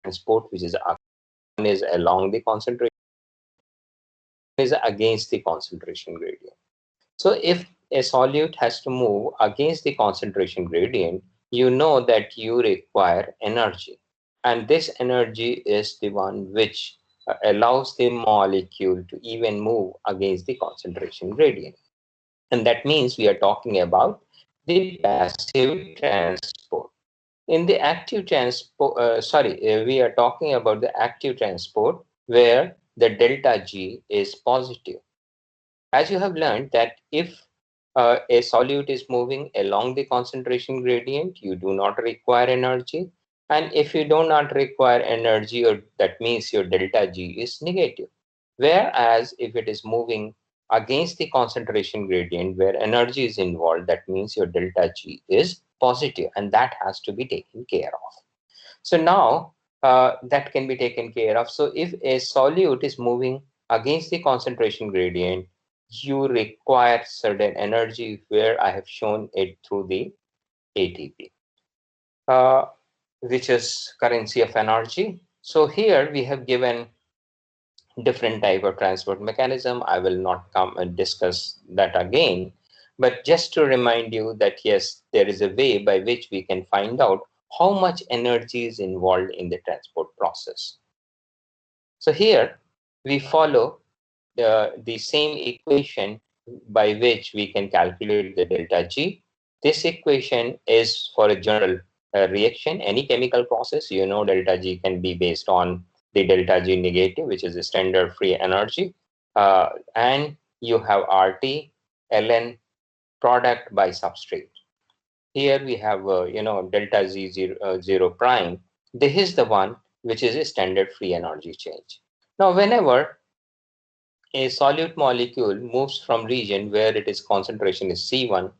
transport which is one is along the concentration, is against the concentration gradient. So if a solute has to move against the concentration gradient, you know that you require energy. And this energy is the one which allows the molecule to even move against the concentration gradient. And that means we are talking about the passive transport. In the active transport, we are talking about the active transport where the delta G is positive. As you have learned that if a solute is moving along the concentration gradient, you do not require energy. And if you do not require energy, or that means your delta G is negative. Whereas if it is moving against the concentration gradient where energy is involved, that means your delta G is positive, and that has to be taken care of. So now that can be taken care of. So if a solute is moving against the concentration gradient, you require certain energy where I have shown it through the ATP, uh, which is currency of energy. So here we have given different type of transport mechanism. I will not come and discuss that again, but just to remind you that yes, there is a way by which we can find out how much energy is involved in the transport process. So here we follow the same equation by which we can calculate the delta G. This equation is for a general reaction, any chemical process. You know, delta G can be based on the delta G negative, which is the standard free energy, and you have RT, ln product by substrate. Here we have, delta Z zero prime. This is the one which is a standard free energy change. Now, whenever a solute molecule moves from region where it is concentration is C1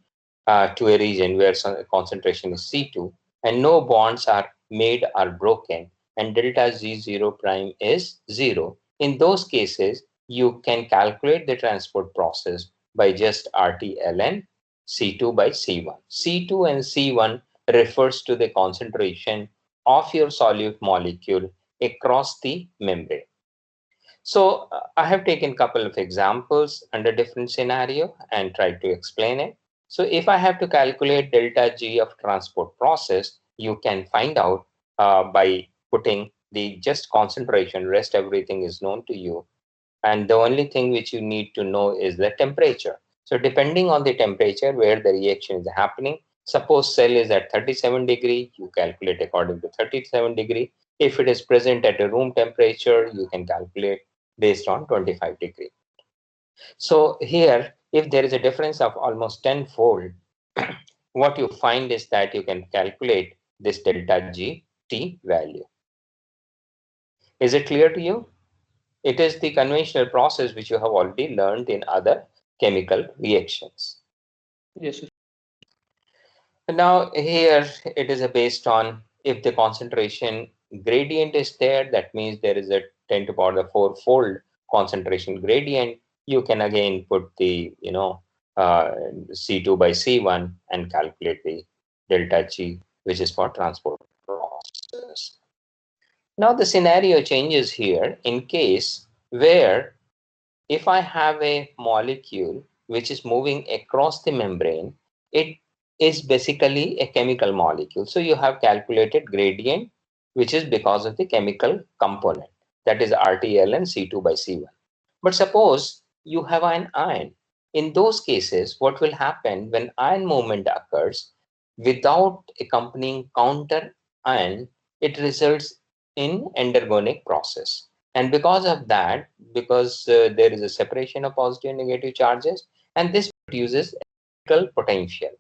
to a region where concentration is C2, and no bonds are made or broken, and delta Z0 prime is 0. In those cases, you can calculate the transport process by just RT ln C2 by C1. C2 and C1 refers to the concentration of your solute molecule across the membrane. So I have taken a couple of examples under different scenario and tried to explain it. So if I have to calculate delta G of transport process, you can find out by putting the just concentration, rest everything is known to you. And the only thing which you need to know is the temperature. So depending on the temperature where the reaction is happening, suppose cell is at 37 degree, you calculate according to 37 degree. If it is present at a room temperature, you can calculate based on 25 degree. So here, if there is a difference of almost 10-fold, what you find is that you can calculate this delta G T value. Is it clear to you? It is the conventional process which you have already learned in other chemical reactions. Yes, sir. Now here it is based on if the concentration gradient is there, that means there is a 10 to the power 4-fold concentration gradient. You can again put the C2 by C1 and calculate the delta G, which is for transport process. Now the scenario changes here in case where if I have a molecule which is moving across the membrane, it is basically a chemical molecule. So you have calculated gradient, which is because of the chemical component, that is RTL and C2 by C1. But suppose you have an ion. In those cases, what will happen when ion movement occurs without accompanying counter ion, it results in endergonic process. And because of that, because there is a separation of positive and negative charges, and this produces electrical potential.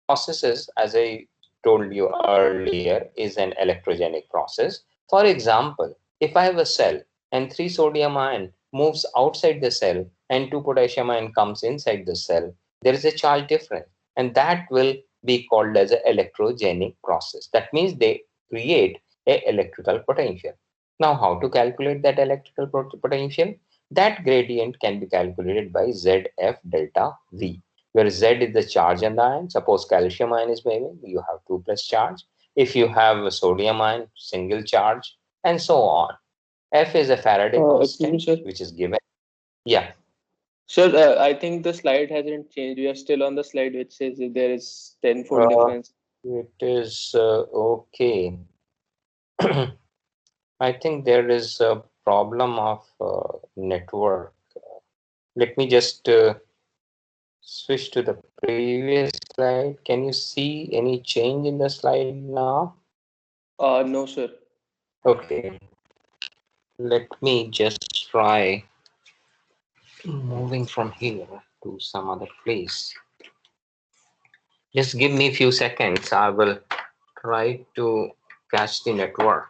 Processes, as I told you earlier, is an electrogenic process. For example, if I have a cell and 3 sodium ion moves outside the cell and 2 potassium ion comes inside the cell, there is a charge difference, and that will be called as an electrogenic process. That means they create a electrical potential. Now, how to calculate that electrical potential? That gradient can be calculated by ZF delta V, where Z is the charge on the ion. Suppose calcium ion is moving, you have 2 plus charge. If you have a sodium ion, single charge, and so on. F is a Faraday Excuse me, constant, sir. which is given. Yeah, Sir, I think the slide hasn't changed. We are still on the slide which says that there is tenfold uh, difference. it is okay. I think there is a problem of network. Let me just switch to the previous slide. Can you see any change in the slide now? No, sir. Okay, let me just try moving from here to some other place. Just give me a few seconds. I will try to catch the network.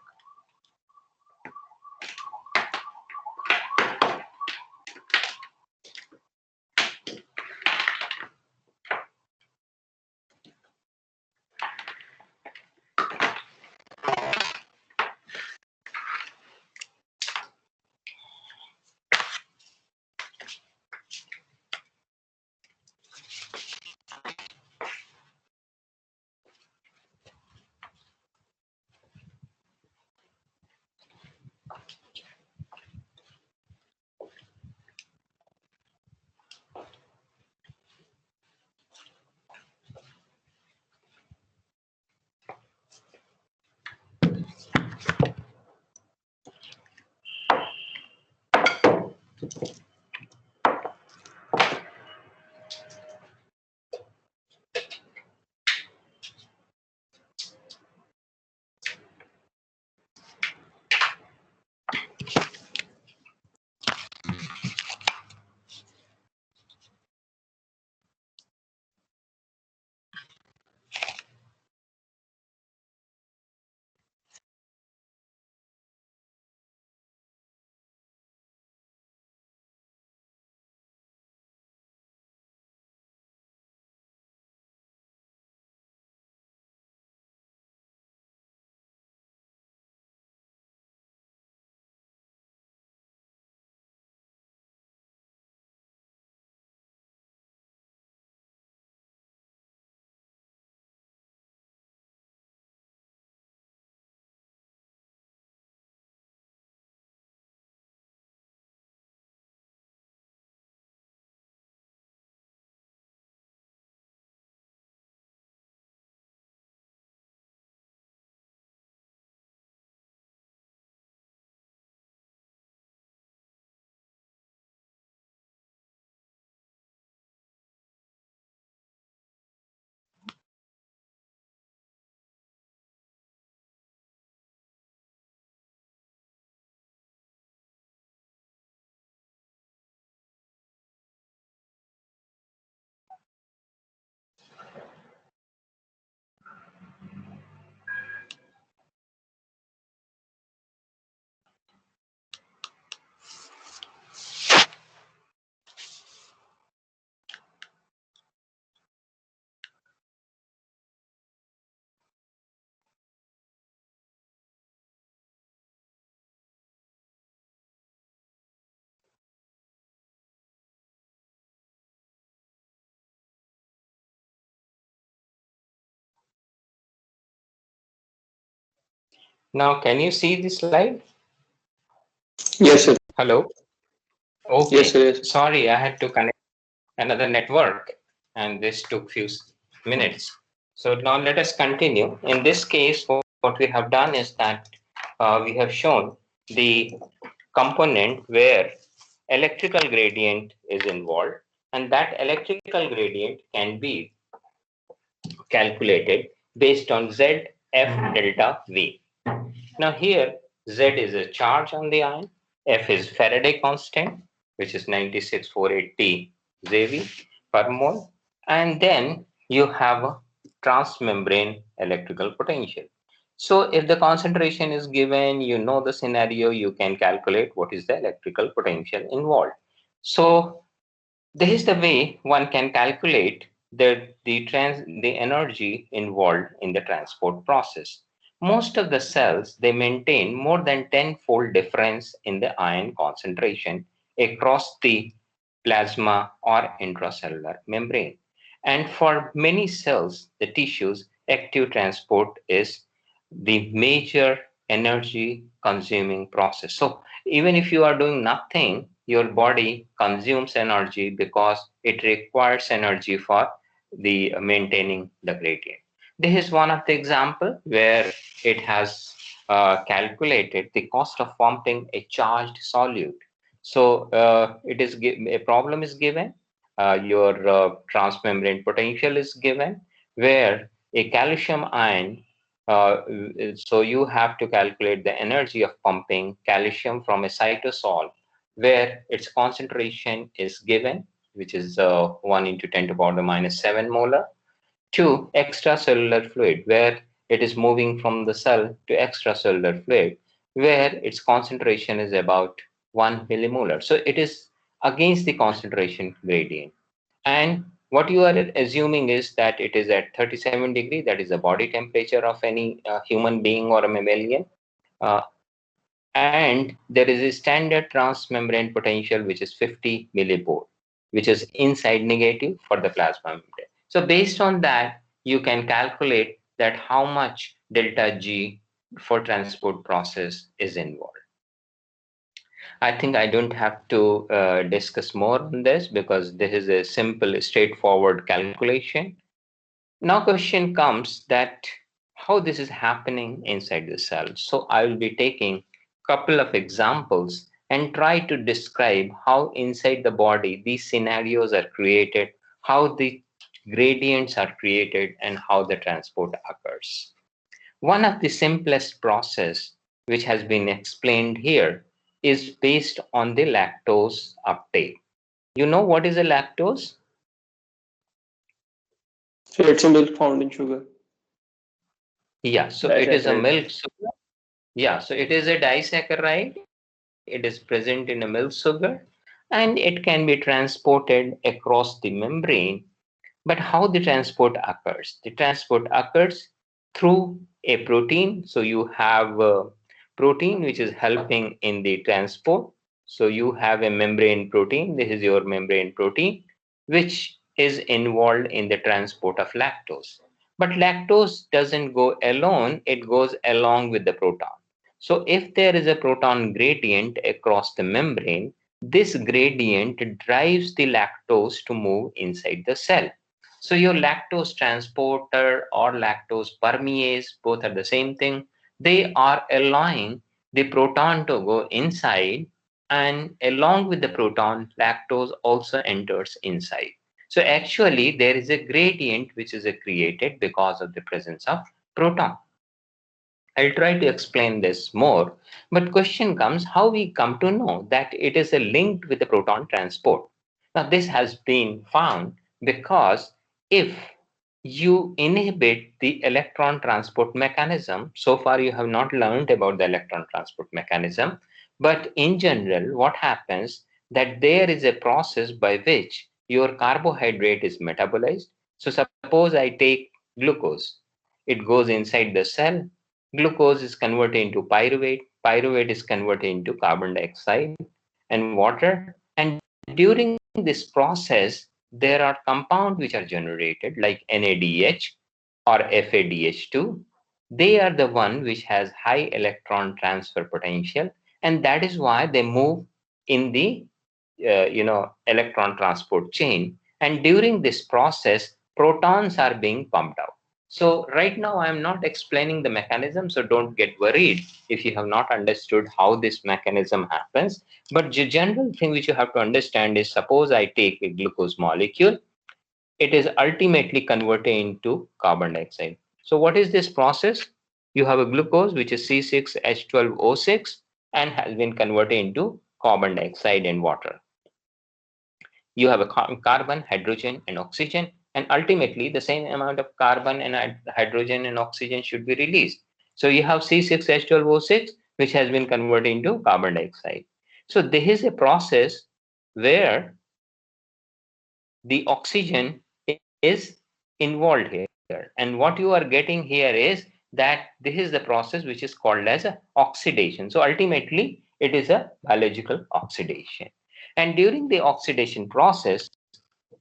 Now, can you see the slide? Yes, sir. Hello? Yes, sir. Okay. Yes. Sorry, I had to connect another network and this took few minutes. So now let us continue. In this case, what we have done is that we have shown the component where electrical gradient is involved, and that electrical gradient can be calculated based on Z F delta V. Now here Z is a charge on the ion, F is Faraday constant, which is 96480 JV per mole, and then you have a transmembrane electrical potential. So if the concentration is given, you know the scenario, you can calculate what is the electrical potential involved. So this is the way one can calculate the energy involved in the transport process. Most of the cells they maintain more than tenfold difference in the ion concentration across the plasma or intracellular membrane. And for many cells, the tissues active transport is the major energy consuming process. So even if you are doing nothing, your body consumes energy because it requires energy for the maintaining the gradient. This is one of the example where it has calculated the cost of pumping a charged solute. So it is a problem is given, your transmembrane potential is given, where a calcium ion, so you have to calculate the energy of pumping calcium from a cytosol, where its concentration is given, which is 1 into 10 to the power minus 7 molar, to extracellular fluid, where it is moving from the cell to extracellular fluid, where its concentration is about 1 millimolar. So it is against the concentration gradient. And what you are assuming is that it is at 37 degree, that is the body temperature of any human being or a mammalian. Uh, and there is a standard transmembrane potential, which is 50 millivolt, which is inside negative for the plasma membrane. So based on that, you can calculate that how much delta G for transport process is involved. I think I don't have to discuss more on this because this is a simple, straightforward calculation. Now question comes that how this is happening inside the cell. So I will be taking couple of examples and try to describe how inside the body these scenarios are created, how the gradients are created, and how the transport occurs. One of the simplest process which has been explained here is based on the lactose uptake. You know what is a lactose? So it's a milk found in sugar, Yeah, so it is a disaccharide. milk sugar. Yeah, so it is a disaccharide. It is present in a milk sugar, and it can be transported across the membrane. But how the transport occurs? The transport occurs through a protein. So you have a protein which is helping in the transport. So you have a membrane protein. This is your membrane protein, which is involved in the transport of lactose. But lactose doesn't go alone, it goes along with the proton. So if there is a proton gradient across the membrane, this gradient drives the lactose to move inside the cell. So your lactose transporter or lactose permease, both are the same thing. They are allowing the proton to go inside, and along with the proton, lactose also enters inside. So actually, there is a gradient which is created because of the presence of proton. I'll try to explain this more, but question comes how we come to know that it is a linked with the proton transport. Now this has been found because if you inhibit the electron transport mechanism, so far you have not learned about the electron transport mechanism, but in general what happens that there is a process by which your carbohydrate is metabolized. So suppose I take glucose, it goes inside the cell. Glucose is converted into pyruvate. Pyruvate is converted into carbon dioxide and water. And during this process, there are compounds which are generated like NADH or FADH2. They are the one which has high electron transfer potential, and that is why they move in the electron transport chain. And during this process, protons are being pumped out. So right now I am not explaining the mechanism, so don't get worried if you have not understood how this mechanism happens. But the general thing which you have to understand is, suppose I take a glucose molecule, it is ultimately converted into carbon dioxide. So what is this process? You have a glucose which is C6H12O6 and has been converted into carbon dioxide and water. You have a carbon, hydrogen, and oxygen, and ultimately the same amount of carbon and hydrogen and oxygen should be released. So you have C6H12O6, which has been converted into carbon dioxide. So this is a process where the oxygen is involved here. And what you are getting here is that this is the process which is called as a oxidation. So ultimately, it is a biological oxidation. And during the oxidation process,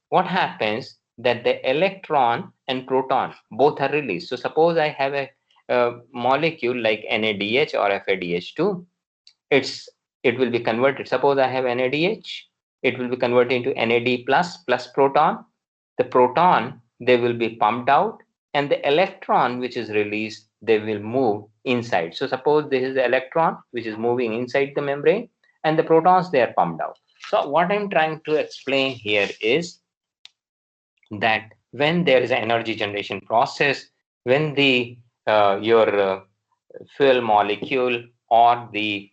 what happens that the electron and proton both are released. So suppose I have a molecule like NADH or FADH2, it's it will be converted. Suppose I have NADH, it will be converted into NAD plus proton. The proton, they will be pumped out, and the electron which is released, they will move inside. So suppose this is the electron which is moving inside the membrane, and the protons, they are pumped out. So what I'm trying to explain here is that when there is an energy generation process, when the your fuel molecule or the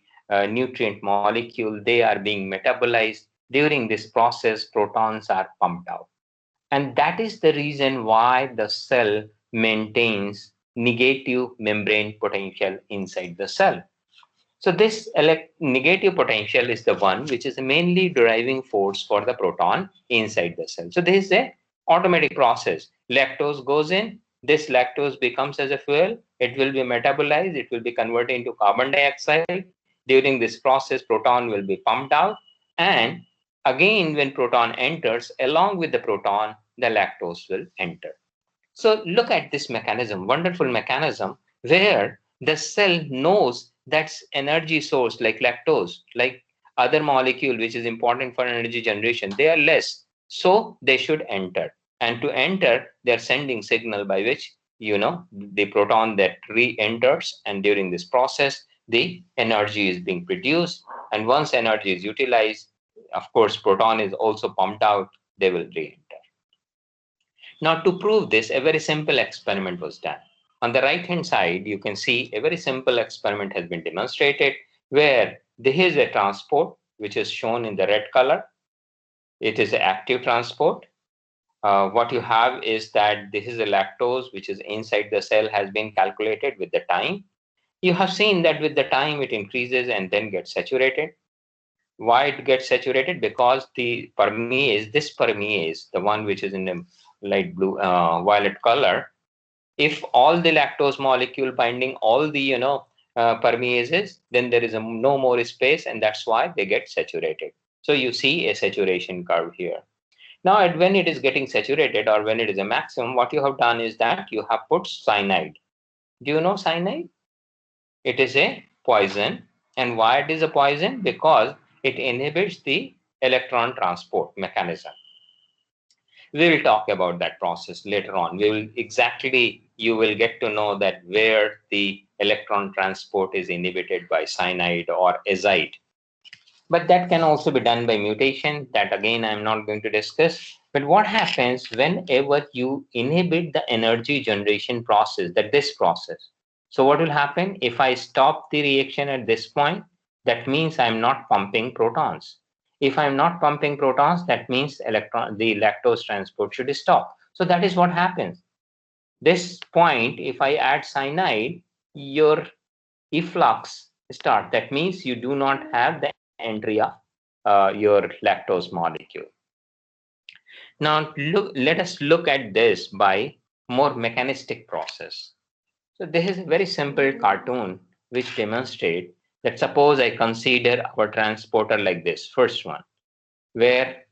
nutrient molecule, they are being metabolized, during this process protons are pumped out, and that is the reason why the cell maintains negative membrane potential inside the cell. So this negative potential is the one which is mainly driving force for the proton inside the cell. So this is a automatic process. Lactose goes in, this lactose becomes as a fuel, it will be metabolized, it will be converted into carbon dioxide. During this process, proton will be pumped out, and again when proton enters, along with the proton, the lactose will enter. So look at this mechanism, wonderful mechanism, where the cell knows that's energy source like lactose, like other molecule which is important for energy generation, they are less. So they should enter. And to enter, they're sending signal by which, the proton that re-enters, and during this process, the energy is being produced. And once energy is utilized, of course, proton is also pumped out, they will re-enter. Now, to prove this, a very simple experiment was done. On the right hand side, you can see a very simple experiment has been demonstrated where there is a transport which is shown in the red color. It is an active transport. What you have is that this is a lactose which is inside the cell, has been calculated with the time. You have seen that with the time it increases and then gets saturated. Why it gets saturated? Because the this permease, the one which is in the light blue, violet color, if all the lactose molecule binding all the permeases, then there is no more space, and that's why they get saturated. So you see a saturation curve here. Now when it is getting saturated, or when it is a maximum, what you have done is that you have put cyanide. Do you know cyanide? It is a poison. And why it is a poison? Because it inhibits the electron transport mechanism. We will talk about that process later on. We will exactly, you will get to know that where the electron transport is inhibited by cyanide or azide. But that can also be done by mutation. That again, I'm not going to discuss. But what happens whenever you inhibit the energy generation process, this process? So what will happen if I stop the reaction at this point? That means I'm not pumping protons. If I'm not pumping protons, that means the lactose transport should stop. So that is what happens. This point, if I add cyanide, your efflux start. That means you do not have the entry of your lactose molecule. Now let us look at this by more mechanistic process. So this is a very simple cartoon which demonstrates that suppose I consider our transporter like this, first one, where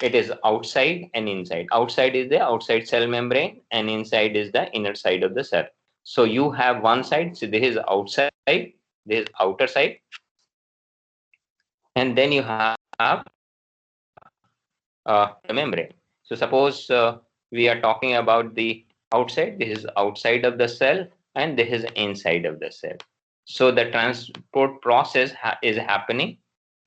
it is outside and inside. Outside is the outside cell membrane, and inside is the inner side of the cell. So you have one side, so this is outside, this is outer side, and then you have the membrane. So suppose we are talking about the outside, this is outside of the cell, and this is inside of the cell. So the transport process is happening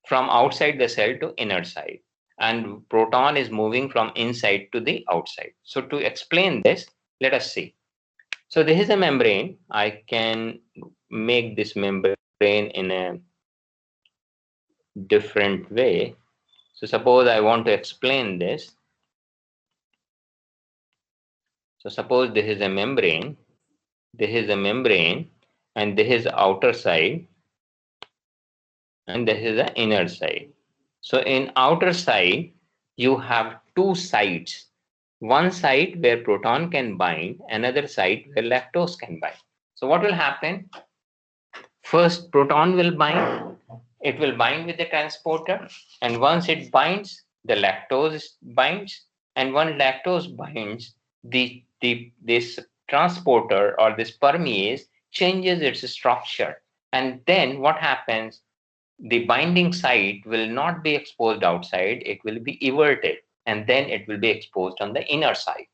from outside the cell to inner side, and proton is moving from inside to the outside. So to explain this, let us see. So this is a membrane. I can make this membrane in a different way. So suppose I want to explain this. So suppose this is a membrane, this is a membrane, and this is the outer side, and this is the inner side. So in outer side, you have two sides. One side where proton can bind, another side where lactose can bind. So what will happen? First, proton will bind. It will bind with the transporter, and once it binds, the lactose binds, and when lactose binds, this transporter or this permease changes its structure. And then what happens? The binding site will not be exposed outside, it will be everted, and then it will be exposed on the inner side.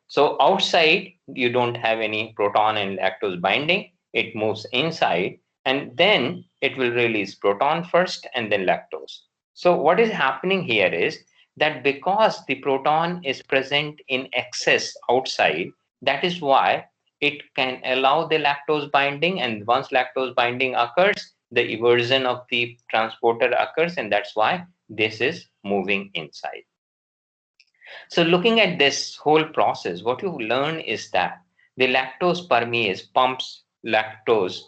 So outside, you don't have any proton and lactose binding, it moves inside, and then it will release proton first and then lactose. So what is happening here is that because the proton is present in excess outside, that is why it can allow the lactose binding, and once lactose binding occurs, the eversion of the transporter occurs, and that's why this is moving inside. So looking at this whole process, what you learn is that the lactose permease pumps lactose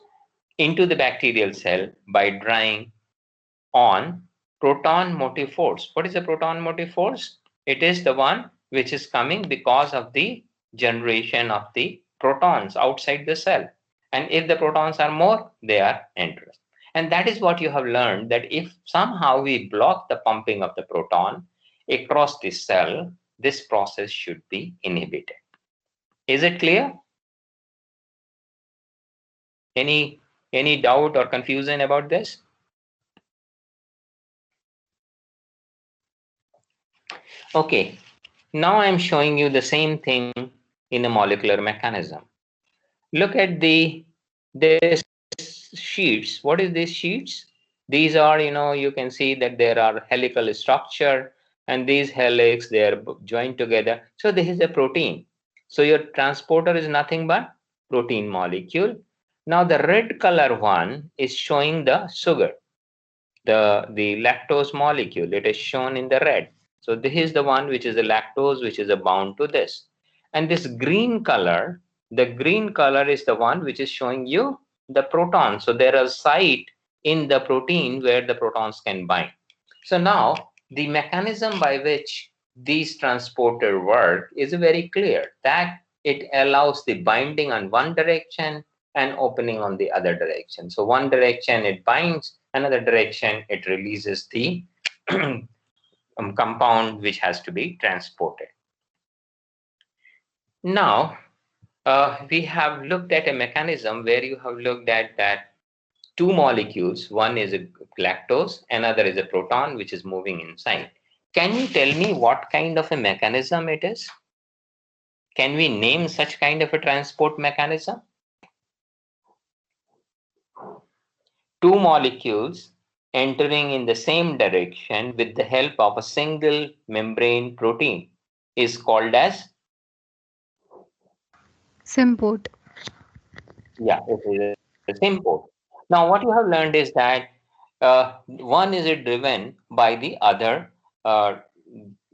into the bacterial cell by drying on proton motive force. What is the proton motive force? It is the one which is coming because of the generation of the protons outside the cell. And if the protons are more, they are entering. And that is what you have learned, that if somehow we block the pumping of the proton across the cell, this process should be inhibited. Is it clear? Any any doubt or confusion about this? Okay, now I'm showing you the same thing in a molecular mechanism. Look at this sheets. What is these sheets? These are, you can see that there are helical structure, and these helix, they are joined together. So this is a protein. So your transporter is nothing but protein molecule. Now the red color one is showing the sugar, the lactose molecule. It is shown in the red. So this is the one which is the lactose, which is bound to this. And this green color, the green color is the one which is showing you the proton. So there are site in the protein where the protons can bind. So now the mechanism by which these transporter work is very clear, that it allows the binding on one direction and opening on the other direction. So one direction it binds, another direction it releases the compound which has to be transported. Now, we have looked at a mechanism where you have looked at that two molecules, one is a lactose, another is a proton which is moving inside. Can you tell me what kind of a mechanism it is? Can we name such kind of a transport mechanism? Two molecules entering in the same direction with the help of a single membrane protein is called as, Symport. yeah, it is a symport. Now what you have learned is that one is driven by the other uh,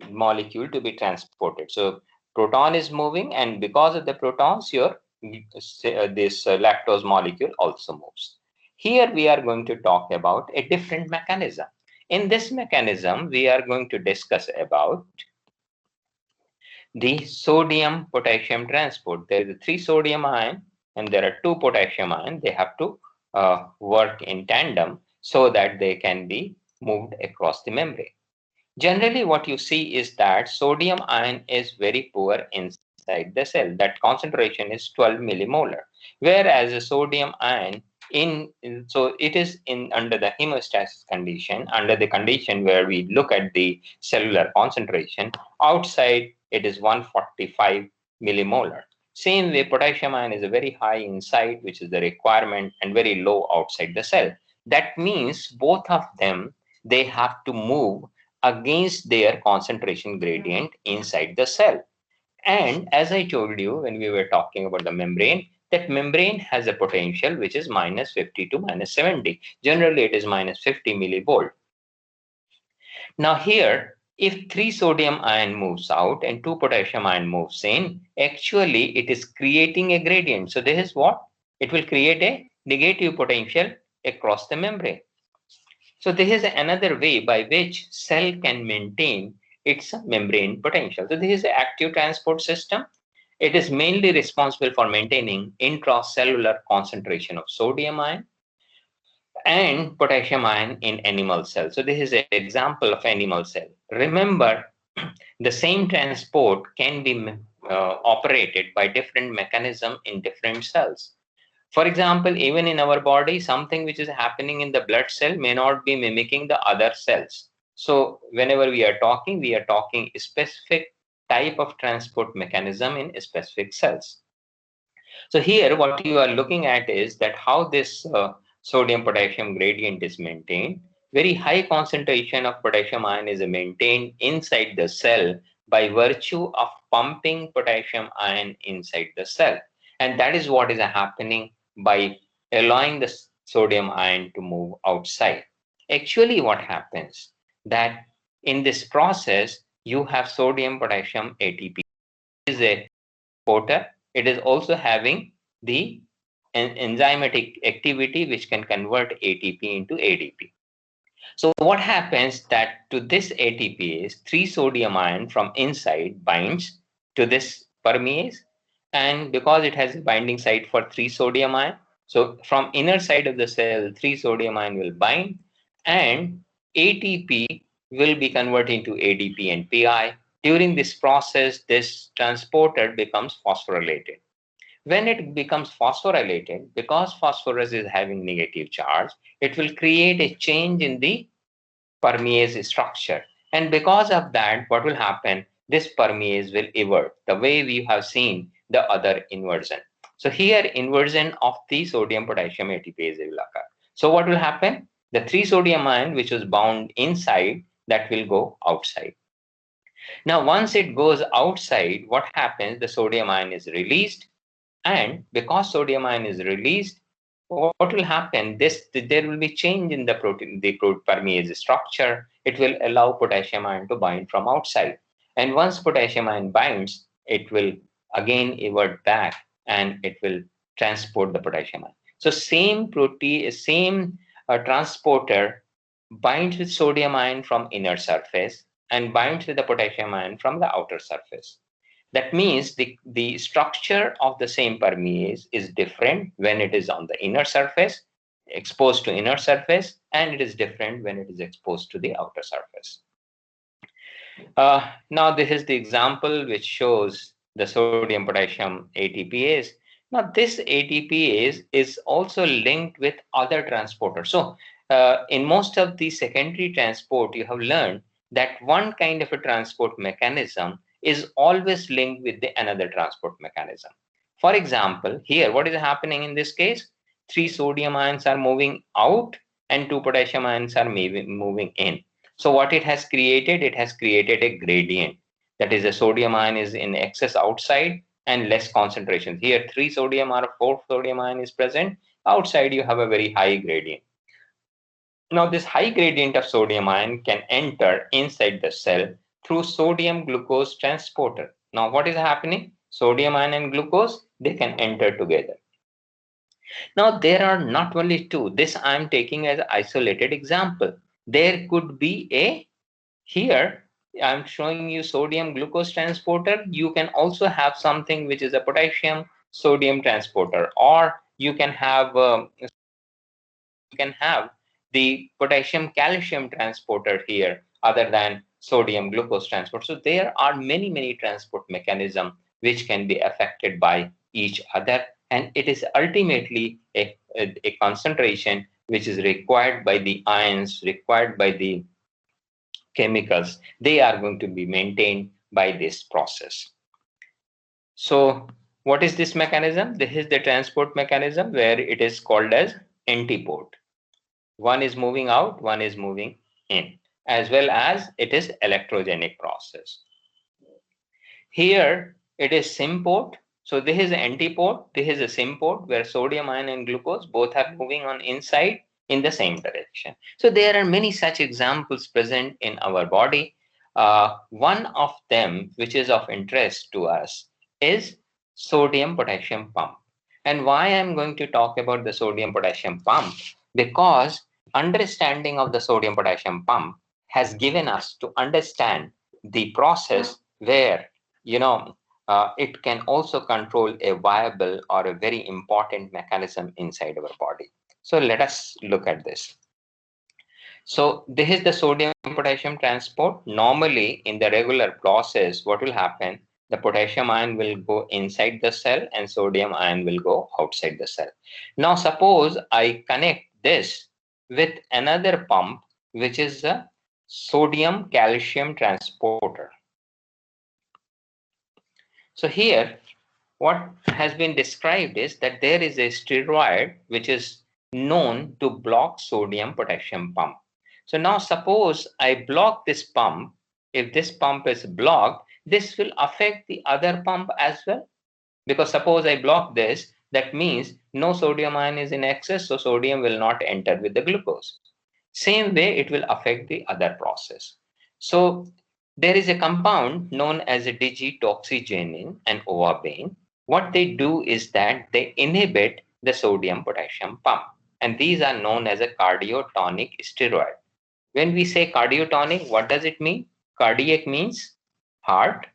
molecule to be transported. So proton is moving, and because of the protons, your this lactose molecule also moves. Here we are going to talk about a different mechanism. In this mechanism, we are going to discuss about the sodium potassium transport. There is a three sodium ion and there are two potassium ion. They have to work in tandem so that they can be moved across the membrane. Generally, what you see is that sodium ion is very poor inside the cell. That concentration is 12 millimolar, whereas a sodium ion so it is in under the hemostasis condition, under the condition where we look at the cellular concentration. Outside, it is 145 millimolar. Same way, potassium ion is a very high inside, which is the requirement, and very low outside the cell. That means both of them, they have to move against their concentration gradient inside the cell. And as I told you when we were talking about the membrane, that membrane has a potential which is minus 50 to minus 70. Generally, it is minus 50 millivolt. Now here, if three sodium ion moves out and two potassium ion moves in, actually it is creating a gradient. So this is what? It will create a negative potential across the membrane. So this is another way by which cell can maintain its membrane potential. So this is an active transport system. It is mainly responsible for maintaining intracellular concentration of sodium ion and potassium ion in animal cells. So this is an example of animal cell. Remember, the same transport can be operated by different mechanism in different cells. For example, even in our body, something which is happening in the blood cell may not be mimicking the other cells. So whenever we are talking a specific type of transport mechanism in specific cells. So here, what you are looking at is that how this sodium potassium gradient is maintained. Very high concentration of potassium ion is maintained inside the cell by virtue of pumping potassium ion inside the cell. And that is what is happening by allowing the sodium ion to move outside. Actually, what happens that in this process, you have sodium potassium ATP is a transporter. It is also having the enzymatic activity which can convert ATP into ADP. So what happens that to this ATPase, 3 sodium ion from inside binds to this permease, and because it has a binding site for 3 sodium ion, so from inner side of the cell, 3 sodium ion will bind, and ATP will be converted into ADP and PI. During this process, this transporter becomes phosphorylated. When it becomes phosphorylated, because phosphorus is having negative charge, it will create a change in the permease structure. And because of that, what will happen? This permease will invert the way we have seen the other inversion. So here, inversion of the sodium potassium ATPase will occur. So what will happen? The 3 sodium ion which was bound inside, that will go outside. Now, once it goes outside, what happens? The sodium ion is released, and because sodium ion is released, what will happen? There will be change in the protein, the permease structure. It will allow potassium ion to bind from outside. And once potassium ion binds, it will again evert back and it will transport the potassium ion. So same protein, same transporter binds with sodium ion from inner surface and binds with the potassium ion from the outer surface. That means the structure of the same permease is different when it is on the inner surface, exposed to inner surface, and it is different when it is exposed to the outer surface. Now, this is the example which shows the sodium potassium ATPase. Now, this ATPase is also linked with other transporters. So, in most of the secondary transport, you have learned that one kind of a transport mechanism is always linked with the another transport mechanism. For example, here, what is happening in this case? 3 sodium ions are moving out and 2 potassium ions are moving in. So what it has created a gradient. That is, the sodium ion is in excess outside and less concentration. Here, 3 sodium or 4 sodium ion is present. Outside, you have a very high gradient. Now, this high gradient of sodium ion can enter inside the cell through sodium glucose transporter. Now, what is happening? Sodium ion and glucose, they can enter together. Now, there are not only two. This I am taking as an isolated example. There could be a here, I'm showing you sodium glucose transporter. You can also have something which is a potassium sodium transporter, or you can have the potassium calcium transporter here, other than sodium glucose transport. So there are many transport mechanisms which can be affected by each other, and it is ultimately a concentration which is required by the ions, required by the chemicals. They are going to be maintained by this process. So what is this mechanism? This is the transport mechanism where it is called as antipode. One is moving out, one is moving in, as well as it is electrogenic process. Here it is sympode. So this is antipode, this is a sympode where sodium ion and glucose both are moving on inside in the same direction. So there are many such examples present in our body. One of them, which is of interest to us, is sodium potassium pump. And why I'm going to talk about the sodium potassium pump? Because understanding of the sodium potassium pump has given us to understand the process where it can also control a viable or a very important mechanism inside our body. So let us look at this. So this is the sodium potassium transport. Normally in the regular process, what will happen? The potassium ion will go inside the cell and sodium ion will go outside the cell. Now suppose I connect this with another pump, which is a sodium calcium transporter. So here what has been described is that there is a steroid which is known to block sodium potassium pump. So now suppose I block this pump. If this pump is blocked, this will affect the other pump as well. Because suppose I block this, that means no sodium ion is in excess, so sodium will not enter with the glucose. Same way, it will affect the other process. So there is a compound known as a digitoxygenin and ovabane. What they do is that they inhibit the sodium potassium pump, and these are known as a cardiotonic steroid. When we say cardiotonic, what does it mean? Cardiac means heart.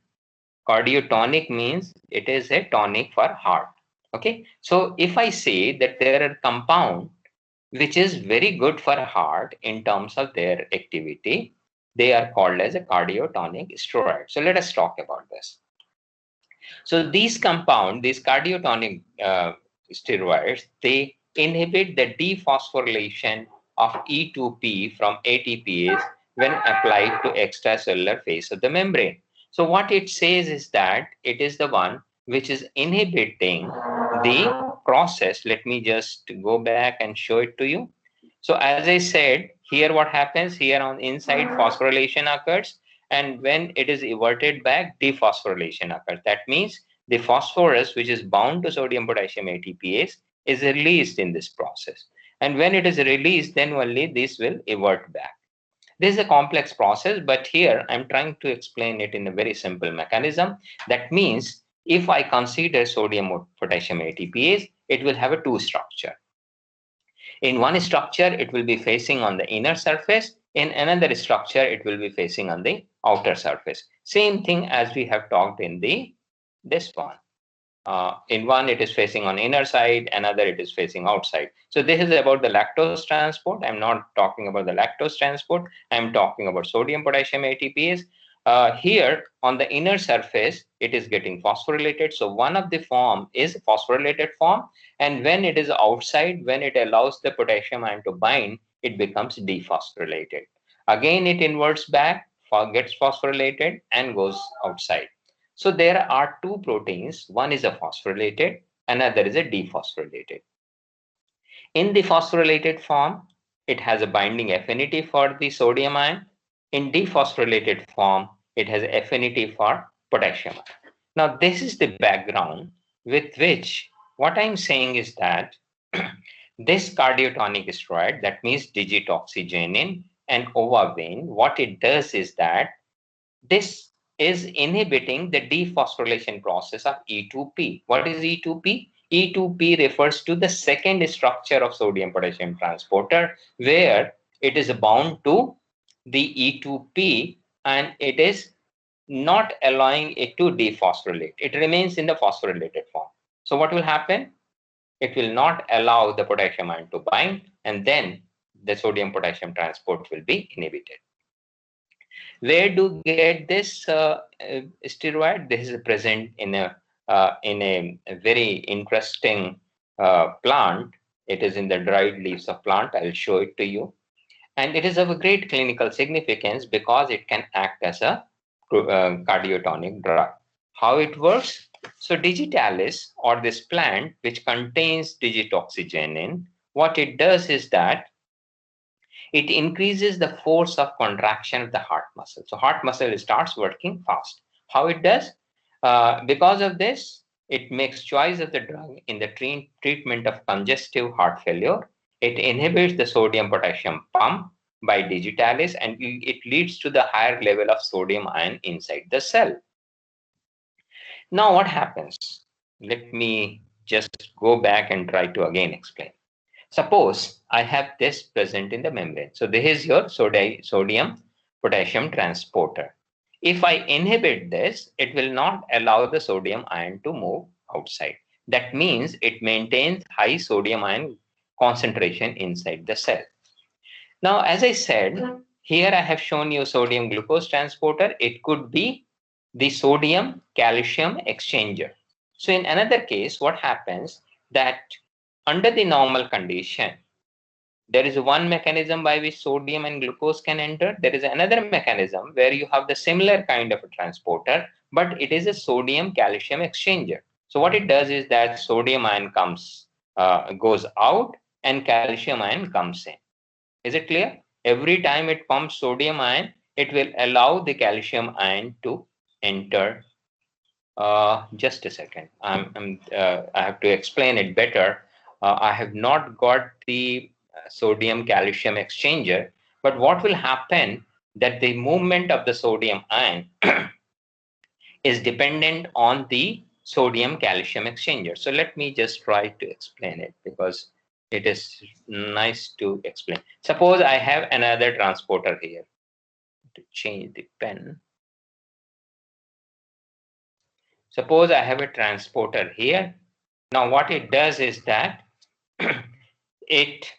Cardiotonic means it is a tonic for heart. Okay, so if I say that there are compound which is very good for heart in terms of their activity, they are called as a cardiotonic steroid. So let us talk about this. So these cardiotonic steroids, they inhibit the dephosphorylation of E2P from ATPase when applied to extracellular phase of the membrane. So what it says is that it is the one which is inhibiting the process. Let me just go back and show it to you. So as I said, here what happens here on inside phosphorylation occurs, and when it is everted back, dephosphorylation occurs. That means the phosphorus, which is bound to sodium potassium ATPase, is released in this process. And when it is released, then only this will evert back. This is a complex process, but here I'm trying to explain it in a very simple mechanism. That means if I consider sodium potassium ATPase, it will have a two structure. In one structure, it will be facing on the inner surface. In another structure, it will be facing on the outer surface. Same thing as we have talked in the this one. In one, it is facing on inner side, another it is facing outside. So this is about the lactose transport. I'm not talking about the lactose transport. I'm talking about sodium potassium ATPase. Here on the inner surface, it is getting phosphorylated. So one of the form is phosphorylated form, and when it is outside, when it allows the potassium ion to bind, it becomes dephosphorylated. Again, it inverts back, gets phosphorylated, and goes outside. So there are two proteins. One is a phosphorylated, another is a dephosphorylated. In the phosphorylated form, it has a binding affinity for the sodium ion. In dephosphorylated form, it has affinity for potassium ion. Now, this is the background with which what I'm saying is that this cardiotonic steroid, that means digitoxygenin and ovabane, what it does is that this is inhibiting the dephosphorylation process of E2P. What is E2P? E2P refers to the second structure of sodium potassium transporter, where it is bound to the E2P and it is not allowing it to dephosphorylate. It remains in the phosphorylated form. So what will happen? It will not allow the potassium ion to bind, and then the sodium potassium transport will be inhibited. Where do get this steroid? This is present in a very interesting plant. It is in the dried leaves of plant. I'll show it to you, and it is of a great clinical significance because it can act as a cardiotonic drug. How it works? So digitalis, or this plant which contains digitoxygenin, what it does is that it increases the force of contraction of the heart muscle. So heart muscle starts working fast. How it does? Because of this, it makes choice of the drug in the treatment of congestive heart failure. It inhibits the sodium potassium pump by digitalis, and it leads to the higher level of sodium ion inside the cell. Now what happens? Let me just go back and try to again explain. Suppose I have this present in the membrane. So this is your sodium potassium transporter. If I inhibit this, it will not allow the sodium ion to move outside. That means it maintains high sodium ion concentration inside the cell. Now, as I said, here I have shown you sodium glucose transporter. It could be the sodium calcium exchanger. So in another case, what happens that under the normal condition, there is one mechanism by which sodium and glucose can enter. There is another mechanism where you have the similar kind of a transporter, but it is a sodium calcium exchanger. So what it does is that sodium ion goes out and calcium ion comes in. Is it clear? Every time it pumps sodium ion, it will allow the calcium ion to enter. Just a second. I have to explain it better. I have not got the sodium calcium exchanger, but what will happen that the movement of the sodium ion is dependent on the sodium calcium exchanger. So let me just try to explain it because it is nice to explain. Suppose I have another transporter here. To change the pen. Suppose I have a transporter here. Now what it does is that it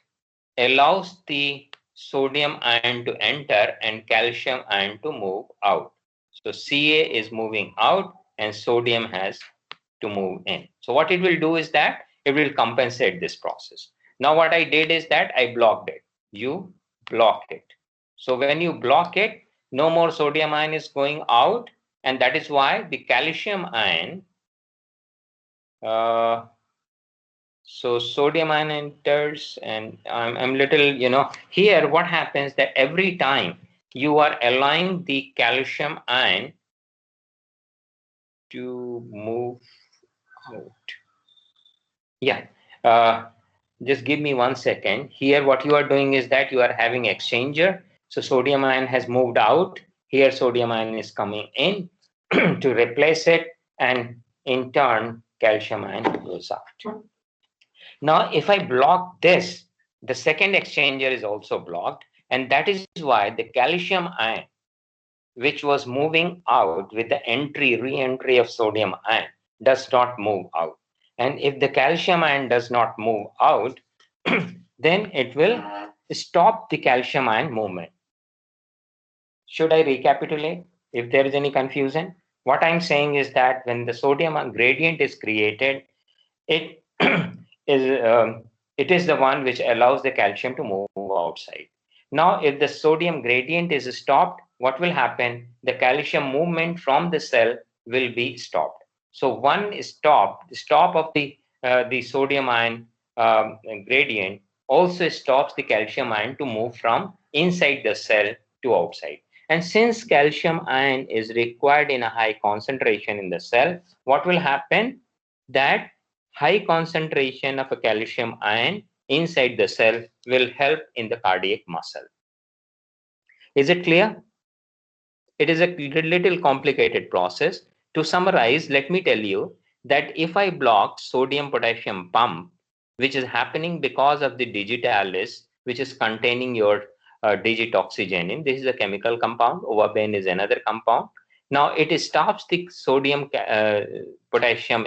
allows the sodium ion to enter and calcium ion to move out. So Ca is moving out and sodium has to move in. So what it will do is that it will compensate this process. Now what I did is that I blocked it. You block it. So when you block it, no more sodium ion is going out, and that is why the calcium ion, uh, so sodium ion enters, and I'm little, here what happens that every time you are allowing the calcium ion to move out. Yeah. Just give me 1 second. Here, what you are doing is that you are having exchanger. So sodium ion has moved out. Here, sodium ion is coming in to replace it, and in turn, calcium ion goes out. Now, if I block this, the second exchanger is also blocked, and that is why the calcium ion, which was moving out with the re-entry of sodium ion, does not move out. And if the calcium ion does not move out, then it will stop the calcium ion movement. Should I recapitulate if there is any confusion? What I'm saying is that when the sodium gradient is created, it is it is the one which allows the calcium to move outside. Now, if the sodium gradient is stopped, what will happen? The calcium movement from the cell will be stopped. So one stop of the sodium ion gradient also stops the calcium ion to move from inside the cell to outside. And since calcium ion is required in a high concentration in the cell, what will happen? That high concentration of a calcium ion inside the cell will help in the cardiac muscle. Is it clear? It is a little complicated process. To summarize, let me tell you that if I block sodium potassium pump, which is happening because of the digitalis, which is containing your digitoxygenin, this is a chemical compound, overbane is another compound. Now it stops the sodium potassium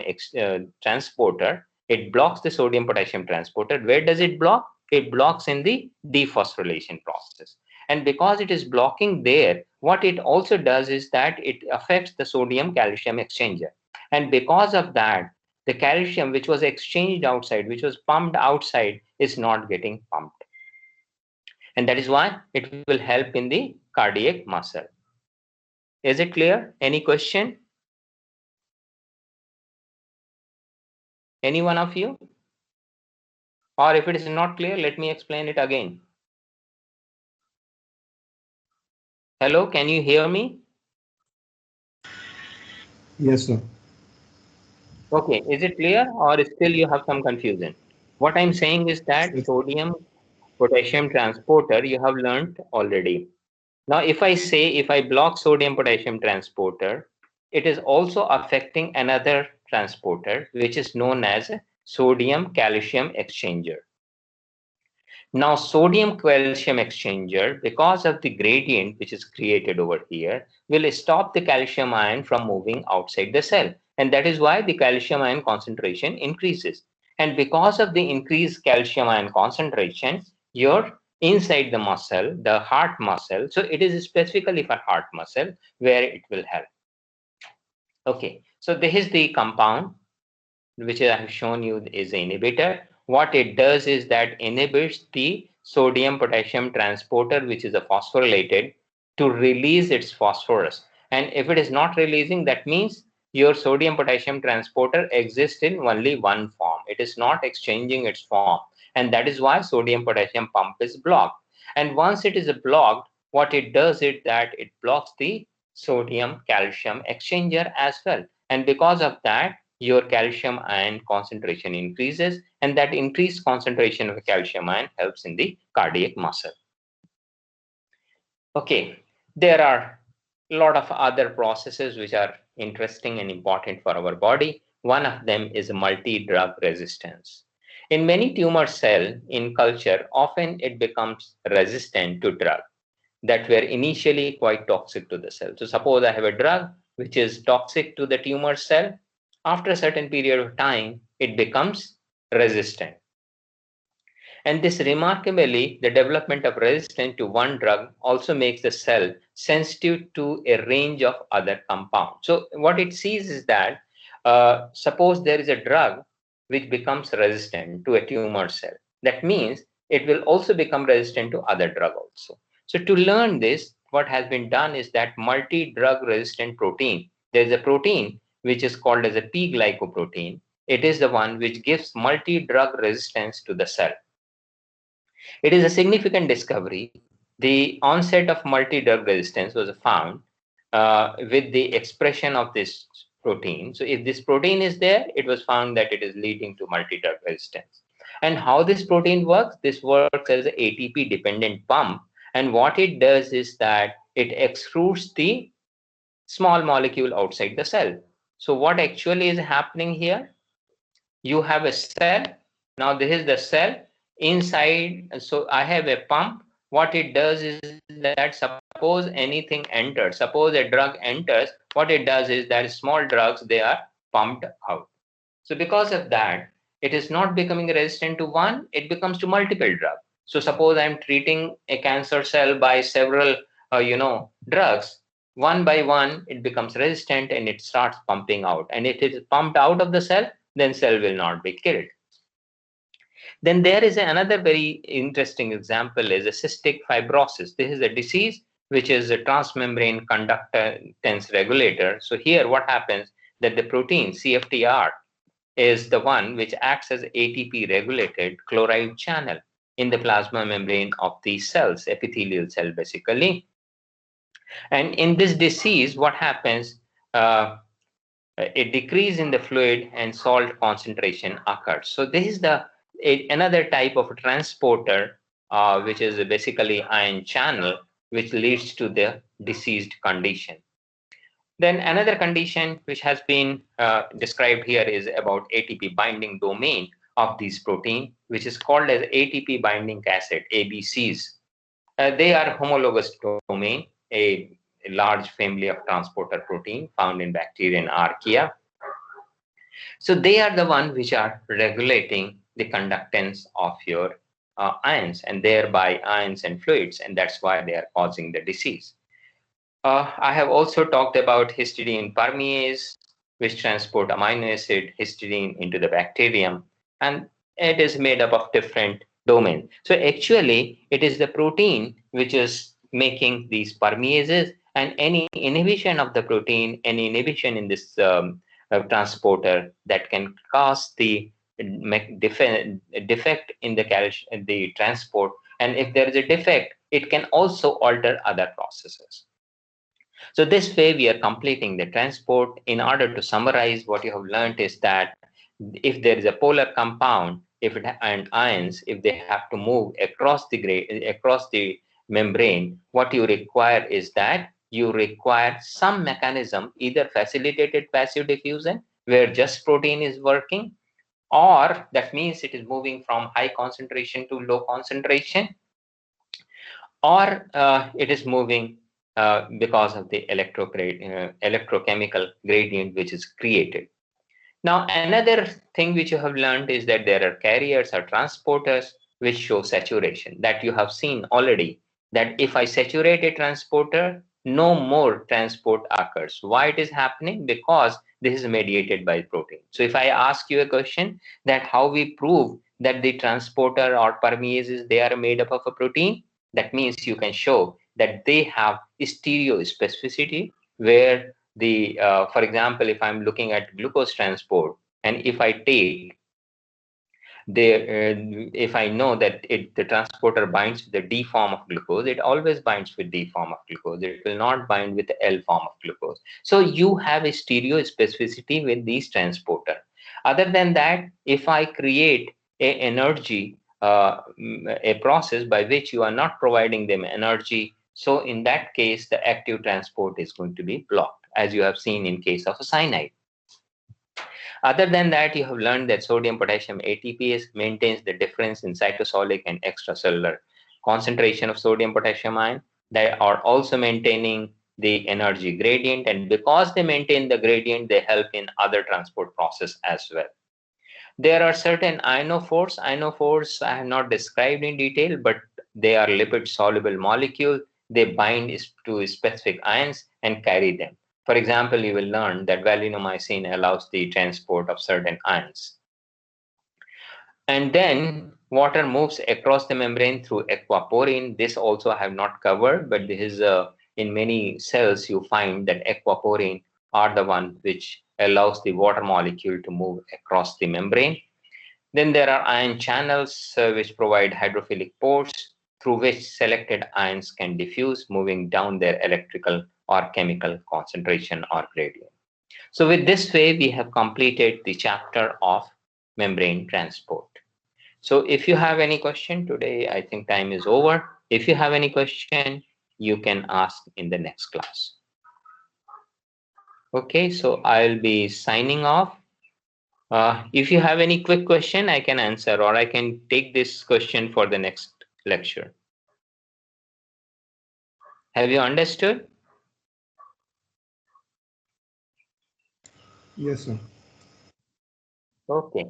transporter. It blocks the sodium potassium transporter. Where does it block? It blocks in the dephosphorylation process. And because it is blocking there, what it also does is that it affects the sodium calcium exchanger. And because of that, the calcium which was exchanged outside, which was pumped outside, is not getting pumped. And that is why it will help in the cardiac muscle. Is it clear? Any question? Any one of you? Or if it is not clear, let me explain it again. Hello, can you hear me? Yes, sir. Okay, is it clear or still you have some confusion? What I'm saying is that It's sodium potassium transporter you have learned already. Now, if I block sodium potassium transporter, it is also affecting another transporter, which is known as sodium calcium exchanger. Now, sodium calcium exchanger, because of the gradient which is created over here, will stop the calcium ion from moving outside the cell. And that is why the calcium ion concentration increases. And because of the increased calcium ion concentration, your inside the muscle, the heart muscle, so it is specifically for heart muscle where it will help. Okay, so this is the compound which I have shown you is an inhibitor. What it does is that inhibits the sodium potassium transporter, which is a phosphorylated, to release its phosphorus. And if it is not releasing, that means your sodium potassium transporter exists in only one form. It is not exchanging its form. And that is why sodium potassium pump is blocked. And once it is blocked, what it does is that it blocks the sodium calcium exchanger as well. And because of that, your calcium ion concentration increases, and that increased concentration of calcium ion helps in the cardiac muscle. Okay, there are a lot of other processes which are interesting and important for our body. One of them is multi-drug resistance. In many tumor cell in culture, often it becomes resistant to drug that were initially quite toxic to the cell. So suppose I have a drug which is toxic to the tumor cell. After a certain period of time, it becomes resistant. And this remarkably, the development of resistance to one drug also makes the cell sensitive to a range of other compounds. So what it sees is that suppose there is a drug which becomes resistant to a tumor cell. That means it will also become resistant to other drug also. So to learn this, what has been done is that multi-drug resistant protein, there is a protein which is called as a P glycoprotein. It is the one which gives multi-drug resistance to the cell. It is a significant discovery. The onset of multi-drug resistance was found with the expression of this protein. So if this protein is there, it was found that it is leading to multi-drug resistance. And how this protein works? This works as an ATP dependent pump. And what it does is that it extrudes the small molecule outside the cell. So what actually is happening here? You have a cell. Now this is the cell inside. So I have a pump. What it does is that suppose anything enters, suppose a drug enters, what it does is that small drugs, they are pumped out. So because of that, it is not becoming resistant to one, it becomes to multiple drugs. So suppose I'm treating a cancer cell by several drugs. One by one it becomes resistant and it starts pumping out, and if it is pumped out of the cell, then cell will not be killed. Then there is another very interesting example is a cystic fibrosis. This is a disease which is a transmembrane conductance regulator. So here what happens that the protein CFTR is the one which acts as ATP regulated chloride channel in the plasma membrane of these cells, epithelial cell basically. And in this disease, what happens? A decrease in the fluid and salt concentration occurs. So this is another type of transporter, which is basically ion channel, which leads to the diseased condition. Then another condition which has been described here is about ATP binding domain of these protein, which is called as ATP binding cassette, ABCs. They are homologous domain, a large family of transporter protein found in bacteria and archaea. So they are the ones which are regulating the conductance of your ions and thereby ions and fluids, and that's why they are causing the disease. I have also talked about histidine permease, which transport amino acid histidine into the bacterium, and it is made up of different domains. So actually, it is the protein which is making these permeases, and any inhibition of the protein, any inhibition in this transporter that can cause the defect in the transport, and if there is a defect, it can also alter other processes. So this way we are completing the transport. In order to summarize, what you have learned is that if there is a polar compound, and ions, if they have to move across the membrane, what you require is that you require some mechanism, either facilitated passive diffusion, where just protein is working, or that means it is moving from high concentration to low concentration, or it is moving because of the electrochemical gradient which is created. Now, another thing which you have learned is that there are carriers or transporters which show saturation, that you have seen already, that if I saturate a transporter, no more transport occurs. Why it is happening? Because this is mediated by protein. So if I ask you a question that how we prove that the transporter or permeases, they are made up of a protein, that means you can show that they have stereospecificity, where the for example, if I'm looking at glucose transport, and if I take if I know that the transporter binds with the D form of glucose, it always binds with D form of glucose. It will not bind with the L form of glucose. So you have a stereo specificity with these transporter. Other than that, if I create a energy, a process by which you are not providing them energy, so in that case, the active transport is going to be blocked, as you have seen in case of a cyanide. Other than that, you have learned that sodium potassium ATPase maintains the difference in cytosolic and extracellular concentration of sodium potassium ion. They are also maintaining the energy gradient, and because they maintain the gradient, they help in other transport process as well. There are certain ionophores. Ionophores I have not described in detail, but they are lipid soluble molecule. They bind to specific ions and carry them. For example, you will learn that valinomycin allows the transport of certain ions. And then water moves across the membrane through aquaporin. This also I have not covered, but this is in many cells you find that aquaporin are the one which allows the water molecule to move across the membrane. Then there are ion channels which provide hydrophilic ports through which selected ions can diffuse, moving down their electrical or chemical concentration or gradient. So with this way, we have completed the chapter of membrane transport. So if you have any question today, I think time is over. If you have any question, you can ask in the next class. Okay, so I'll be signing off. If you have any quick question, I can answer, or I can take this question for the next lecture. Have you understood? Yes, sir. Okay.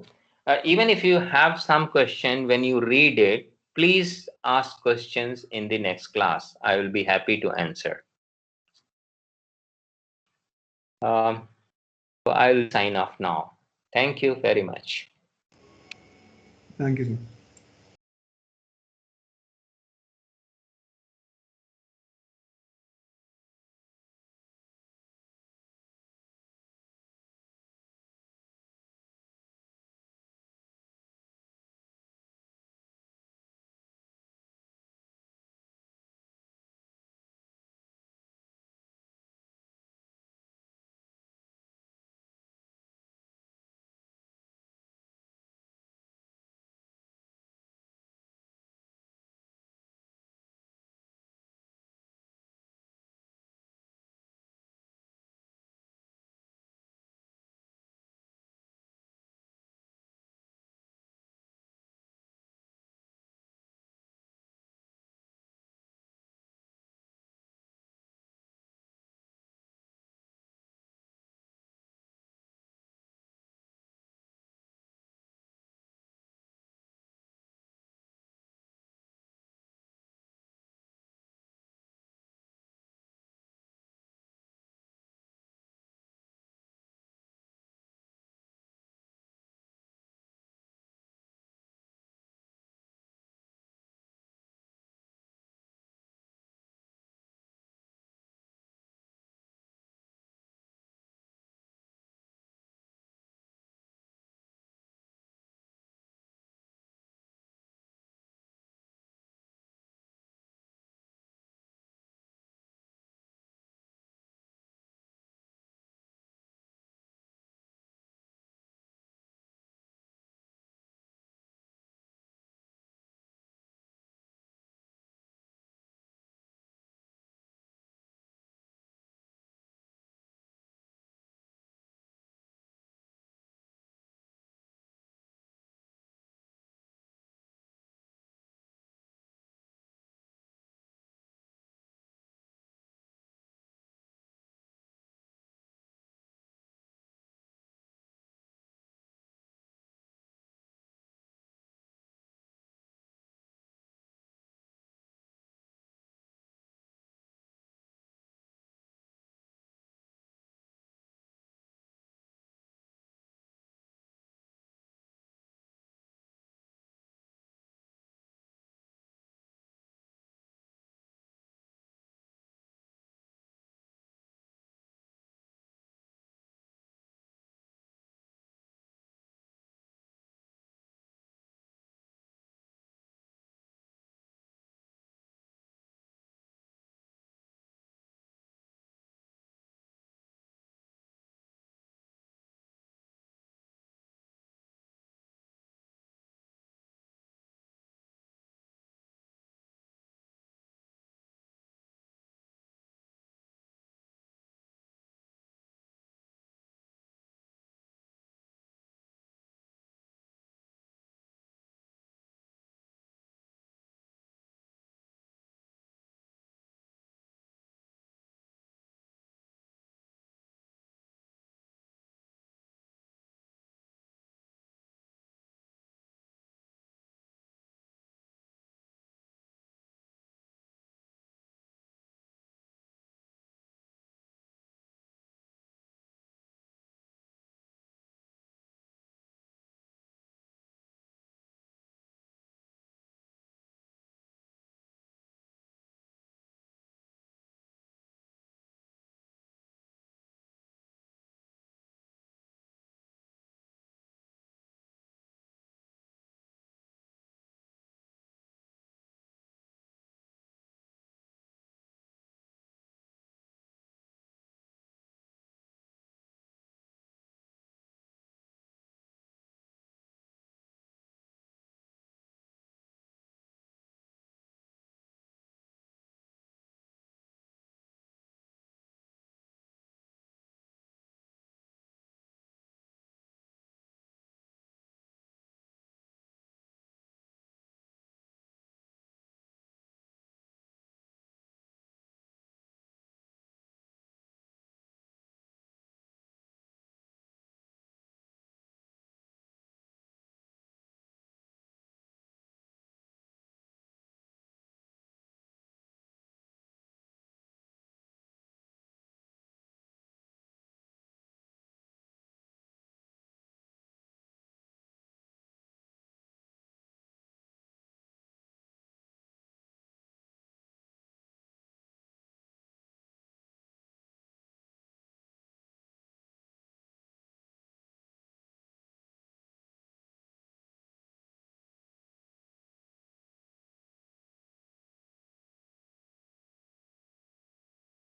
Even if you have some question when you read it, please ask questions in the next class. I will be happy to answer. So I'll sign off now. Thank you very much. Thank you, sir.